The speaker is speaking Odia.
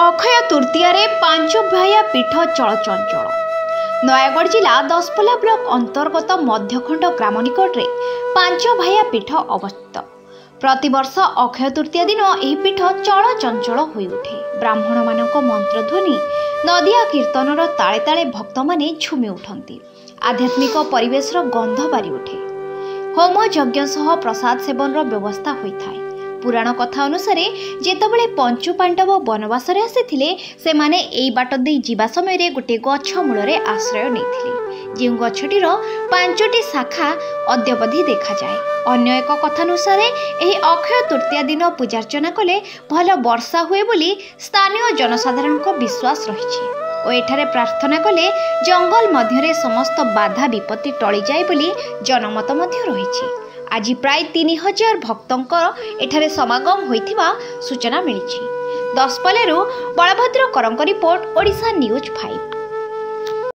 ଅକ୍ଷୟ ତୃତୀୟାରେ ପାଞ୍ଚଭାୟା ପୀଠ ଚଳଚଞ୍ଚଳ। ନୟାଗଡ଼ ଜିଲ୍ଲା ଦଶପଲ୍ଲା ବ୍ଲକ ଅନ୍ତର୍ଗତ ମଧ୍ୟଖଣ୍ଡ ଗ୍ରାମ ନିକଟରେ ପାଞ୍ଚଭାୟା ପୀଠ ଅବସ୍ଥିତ। ପ୍ରତିବର୍ଷ ଅକ୍ଷୟ ତୃତୀୟା ଦିନ ଏହି ପୀଠ ଚଳଚଞ୍ଚଳ ହୋଇଉଠେ। ବ୍ରାହ୍ମଣମାନଙ୍କ ମନ୍ତ୍ରଧ୍ୱନି, ନଦିଆ କୀର୍ତ୍ତନର ତାଳେ ତାଳେ ଭକ୍ତମାନେ ଝୁମି ଉଠନ୍ତି। ଆଧ୍ୟାତ୍ମିକ ପରିବେଶର ଗନ୍ଧ ବାରି ଉଠେ। ହୋମ ଯଜ୍ଞ ସହ ପ୍ରସାଦ ସେବନର ବ୍ୟବସ୍ଥା ହୋଇଥାଏ। ପୁରାଣ କଥା ଅନୁସାରେ ଯେତେବେଳେ ପଞ୍ଚୁ ପାଣ୍ଡବ ବନବାସରେ ଆସିଥିଲେ, ସେମାନେ ଏହି ବାଟ ଦେଇ ଯିବା ସମୟରେ ଗୋଟିଏ ଗଛ ମୂଳରେ ଆଶ୍ରୟ ନେଇଥିଲେ, ଯେଉଁ ଗଛଟିର 5ଟି ଶାଖା ଅଦ୍ୟାବଧି ଦେଖାଯାଏ। ଅନ୍ୟ ଏକ କଥାନୁସାରେ ଏହି ଅକ୍ଷୟ ତୃତୀୟା ଦିନ ପୂଜାର୍ଚ୍ଚନା କଲେ ଭଲ ବର୍ଷା ହୁଏ ବୋଲି ସ୍ଥାନୀୟ ଜନସାଧାରଣଙ୍କ ବିଶ୍ୱାସ ରହିଛି ଓ ଏଠାରେ ପ୍ରାର୍ଥନା କଲେ ଜଙ୍ଗଲ ମଧ୍ୟରେ ସମସ୍ତ ବାଧା ବିପତ୍ତି ଟଳିଯାଏ ବୋଲି ଜନମତ ମଧ୍ୟ ରହିଛି। ଆଜି ପ୍ରାୟ 3000 ଭକ୍ତଙ୍କର ଏଠାରେ ସମାଗମ ହୋଇଥିବା ସୂଚନା ମିଳିଛି। ଦଶପଲ୍ଲାରୁ ବଳଭଦ୍ର କରଙ୍କ ରିପୋର୍ଟ, ଓଡ଼ିଶା ନ୍ୟୁଜ୍ 5।